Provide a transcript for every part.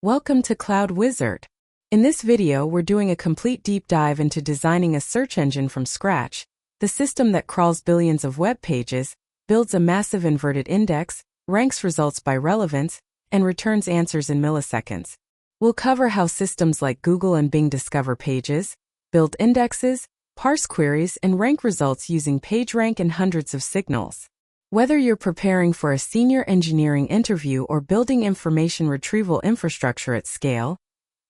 Welcome to Cloud Wizard. In this video, we're doing a complete deep dive into designing a search engine from scratch, the system that crawls billions of web pages, builds a massive inverted index, ranks results by relevance, and returns answers in milliseconds. We'll cover how systems like Google and Bing discover pages, build indexes, parse queries, and rank results using PageRank and hundreds of signals. Whether you're preparing for a senior engineering interview or building information retrieval infrastructure at scale,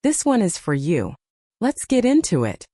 this one is for you. Let's get into it.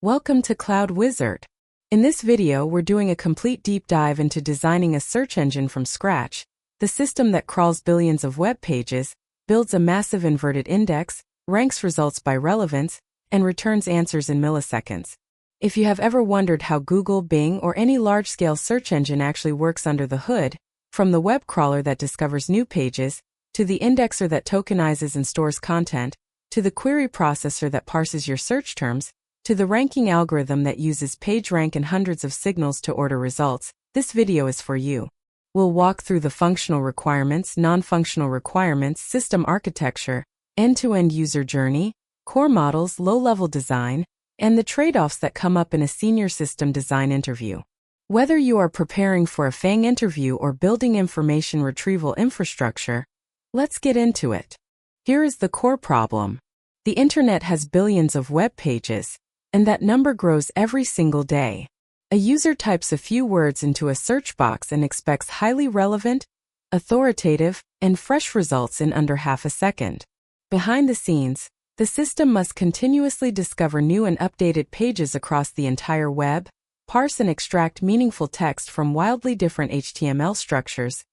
Welcome to Cloud Wizard. In this video, we're doing a complete deep dive into designing a search engine from scratch, the system that crawls billions of web pages, builds a massive inverted index, ranks results by relevance, and returns answers in milliseconds. If you have ever wondered how Google, Bing, or any large-scale search engine actually works under the hood, from the web crawler that discovers new pages, to the indexer that tokenizes and stores content, to the query processor that parses your search terms, to the ranking algorithm that uses PageRank and hundreds of signals to order results, this video is for you. We'll walk through the functional requirements, non-functional requirements, system architecture, end-to-end user journey, core models, low-level design, and the trade-offs that come up in a senior system design interview. Whether you are preparing for a FANG interview or building information retrieval infrastructure, let's get into it. Here is the core problem. The internet has billions of web pages, and that number grows every single day. A user types a few words into a search box and expects highly relevant, authoritative, and fresh results in under half a second. Behind the scenes, the system must continuously discover new and updated pages across the entire web, parse and extract meaningful text from wildly different HTML structures,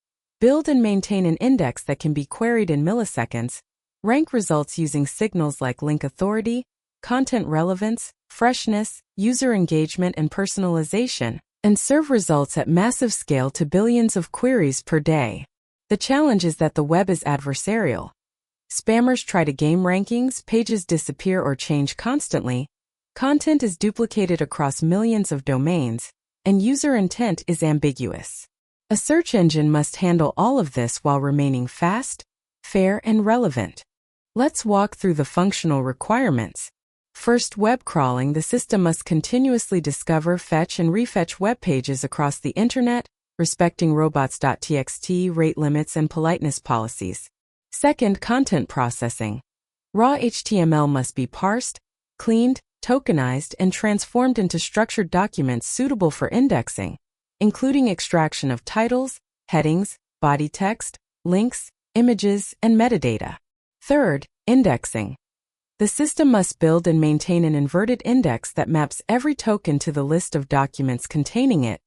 build and maintain an index that can be queried in milliseconds, rank results using signals like link authority, content relevance, freshness, user engagement, and personalization, and serve results at massive scale to billions of queries per day. The challenge is that the web is adversarial. Spammers try to game rankings, pages disappear or change constantly, content is duplicated across millions of domains, and user intent is ambiguous. A search engine must handle all of this while remaining fast, fair, and relevant. Let's walk through the functional requirements. First, web crawling. The system must continuously discover, fetch, and refetch web pages across the internet, respecting robots.txt, rate limits, and politeness policies. Second, content processing. Raw HTML must be parsed, cleaned, tokenized, and transformed into structured documents suitable for indexing, including extraction of titles, headings, body text, links, images, and metadata. Third, indexing. The system must build and maintain an inverted index that maps every token to the list of documents containing it,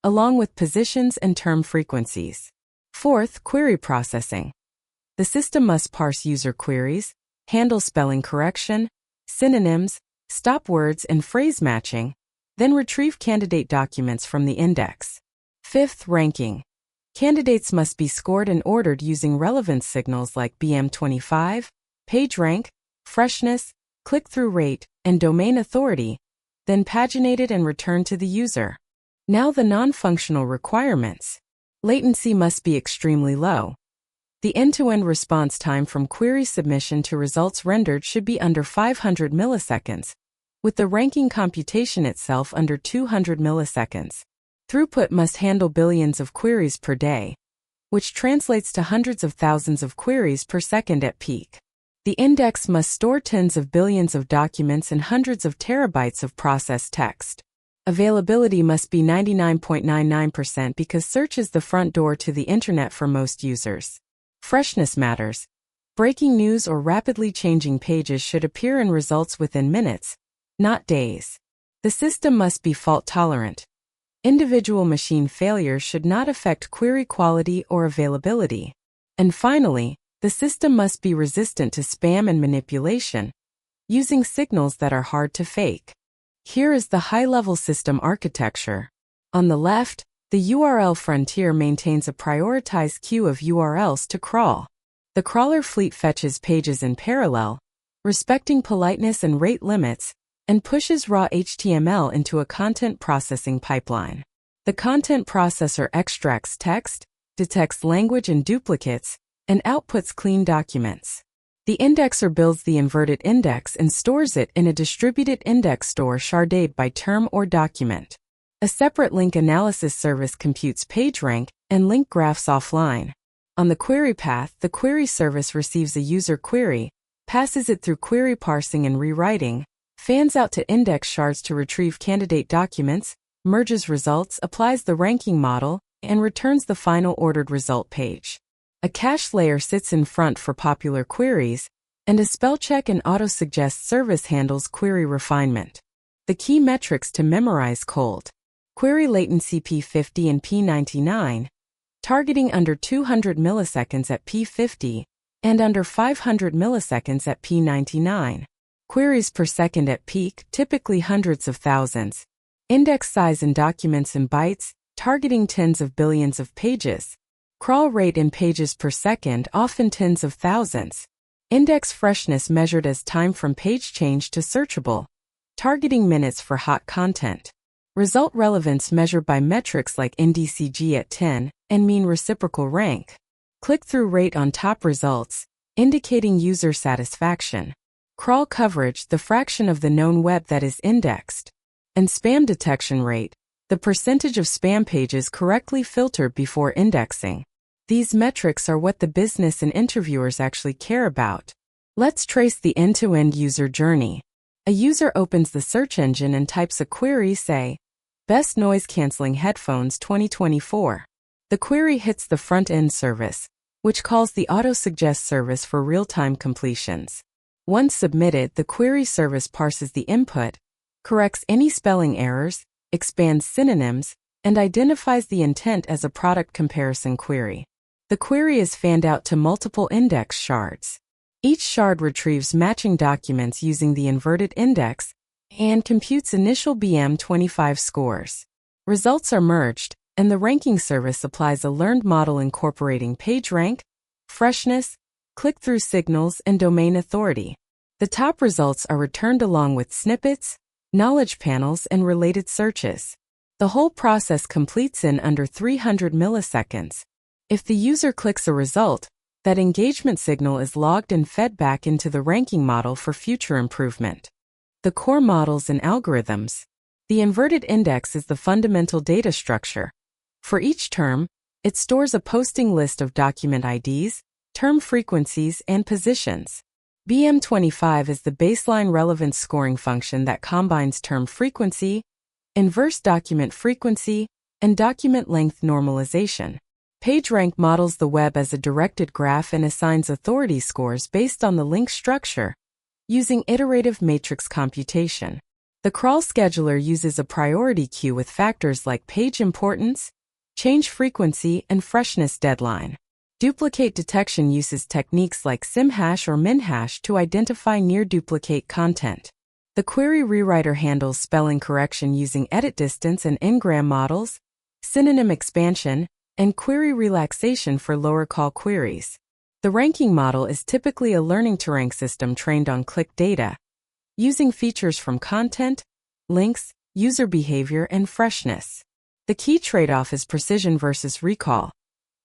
along with positions and term frequencies. Fourth, query processing. The system must parse user queries, handle spelling correction, synonyms, stop words, and phrase matching, then retrieve candidate documents from the index. Fifth, ranking. Candidates must be scored and ordered using relevance signals like BM25, PageRank, freshness, click-through rate, and domain authority, then paginated and returned to the user. Now the non-functional requirements. Latency must be extremely low. The end-to-end response time from query submission to results rendered should be under 500 milliseconds, with the ranking computation itself under 200 milliseconds. Throughput must handle billions of queries per day, which translates to hundreds of thousands of queries per second at peak. The index must store tens of billions of documents and hundreds of terabytes of processed text. Availability must be 99.99% because search is the front door to the internet for most users. Freshness matters. Breaking news or rapidly changing pages should appear in results within minutes, not days. The system must be fault-tolerant. Individual machine failures should not affect query quality or availability. And finally, the system must be resistant to spam and manipulation, using signals that are hard to fake. Here is the high-level system architecture. On the left, the URL frontier maintains a prioritized queue of URLs to crawl. The crawler fleet fetches pages in parallel, respecting politeness and rate limits, and pushes raw HTML into a content processing pipeline. The content processor extracts text, detects language and duplicates, and outputs clean documents. The indexer builds the inverted index and stores it in a distributed index store sharded by term or document. A separate link analysis service computes PageRank and link graphs offline. On the query path, the query service receives a user query, passes it through query parsing and rewriting, fans out to index shards to retrieve candidate documents, merges results, applies the ranking model, and returns the final ordered result page. A cache layer sits in front for popular queries, and a spellcheck and auto-suggest service handles query refinement. The key metrics to memorize cold. Query latency P50 and P99, targeting under 200 milliseconds at P50 and under 500 milliseconds at P99. Queries per second at peak, typically hundreds of thousands. Index size in documents in bytes, targeting tens of billions of pages. Crawl rate in pages per second, often tens of thousands. Index freshness measured as time from page change to searchable, targeting minutes for hot content. Result relevance measured by metrics like NDCG at 10 and mean reciprocal rank. Click-through rate on top results, indicating user satisfaction. Crawl coverage, the fraction of the known web that is indexed. And spam detection rate, the percentage of spam pages correctly filtered before indexing. These metrics are what the business and interviewers actually care about. Let's trace the end-to-end user journey. A user opens the search engine and types a query, say, Best Noise-Canceling Headphones 2024. The query hits the front-end service, which calls the auto-suggest service for real-time completions. Once submitted, the query service parses the input, corrects any spelling errors, expands synonyms, and identifies the intent as a product comparison query. The query is fanned out to multiple index shards. Each shard retrieves matching documents using the inverted index and computes initial BM25 scores. Results are merged, and the ranking service applies a learned model incorporating PageRank, freshness, click-through signals, and domain authority. The top results are returned along with snippets, knowledge panels, and related searches. The whole process completes in under 300 milliseconds. If the user clicks a result, that engagement signal is logged and fed back into the ranking model for future improvement. The core models and algorithms. The inverted index is the fundamental data structure. For each term, it stores a posting list of document IDs, term frequencies, and positions. BM25 is the baseline relevance scoring function that combines term frequency, inverse document frequency, and document length normalization. PageRank models the web as a directed graph and assigns authority scores based on the link structure, using iterative matrix computation. The crawl scheduler uses a priority queue with factors like page importance, change frequency, and freshness deadline. Duplicate detection uses techniques like simhash or minhash to identify near-duplicate content. The query rewriter handles spelling correction using edit distance and n-gram models, synonym expansion, and query relaxation for lower call queries. The ranking model is typically a learning-to-rank system trained on click data, using features from content, links, user behavior, and freshness. The key trade-off is precision versus recall.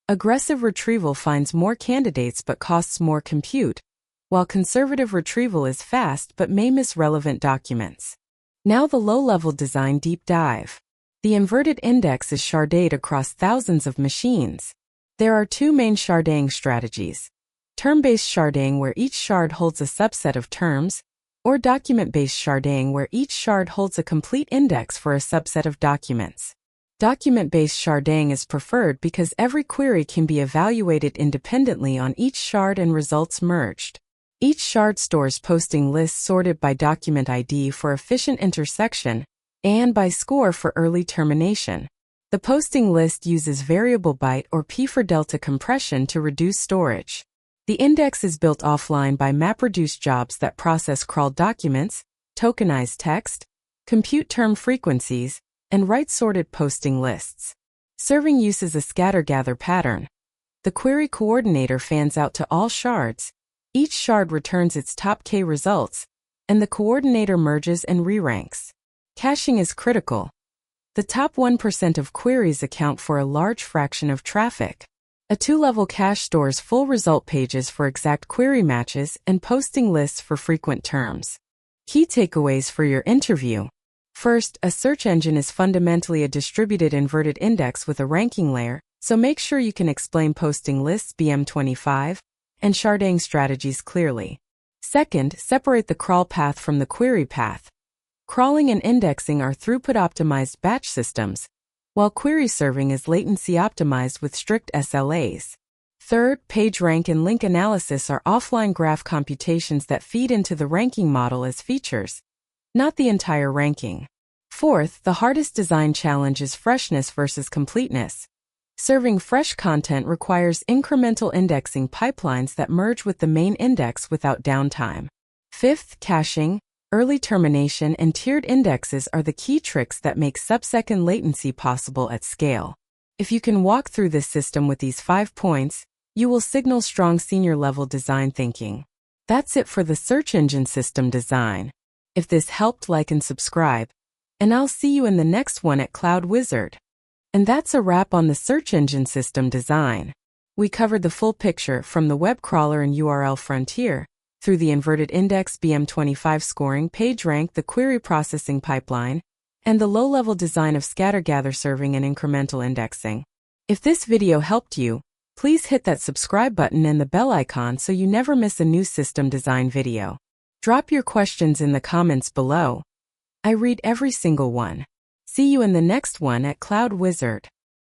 Aggressive retrieval finds more candidates but costs more compute, while conservative retrieval is fast but may miss relevant documents. Now the low-level design deep dive. The inverted index is sharded across thousands of machines. There are two main sharding strategies: term-based sharding, where each shard holds a subset of terms, or document-based sharding, where each shard holds a complete index for a subset of documents. Document-based sharding is preferred because every query can be evaluated independently on each shard and results merged. Each shard stores posting lists sorted by document ID for efficient intersection and by score for early termination. The posting list uses variable byte or P for delta compression to reduce storage. The index is built offline by MapReduce jobs that process crawled documents, tokenize text, compute term frequencies, and write sorted posting lists. Serving uses a scatter-gather pattern. The query coordinator fans out to all shards. Each shard returns its top K results, and the coordinator merges and re-ranks. Caching is critical. The top 1% of queries account for a large fraction of traffic. A two-level cache stores full result pages for exact query matches and posting lists for frequent terms. Key takeaways for your interview. First, a search engine is fundamentally a distributed inverted index with a ranking layer, so make sure you can explain posting lists BM25 and sharding strategies clearly. Second, separate the crawl path from the query path. Crawling and indexing are throughput-optimized batch systems, while query serving is latency-optimized with strict SLAs. Third, PageRank and link analysis are offline graph computations that feed into the ranking model as features, not the entire ranking. Fourth, the hardest design challenge is freshness versus completeness. Serving fresh content requires incremental indexing pipelines that merge with the main index without downtime. Fifth, caching, early termination, and tiered indexes are the key tricks that make sub-second latency possible at scale. If you can walk through this system with these 5 points, you will signal strong senior-level design thinking. That's it for the search engine system design. If this helped, like and subscribe, and I'll see you in the next one at Cloud Wizard. And that's a wrap on the search engine system design. We covered the full picture from the web crawler and URL frontier, through the inverted index BM25 scoring, PageRank, the query processing pipeline, and the low-level design of scatter-gather serving and incremental indexing. If this video helped you, please hit that subscribe button and the bell icon so you never miss a new system design video. Drop your questions in the comments below. I read every single one. See you in the next one at Cloud Wizard.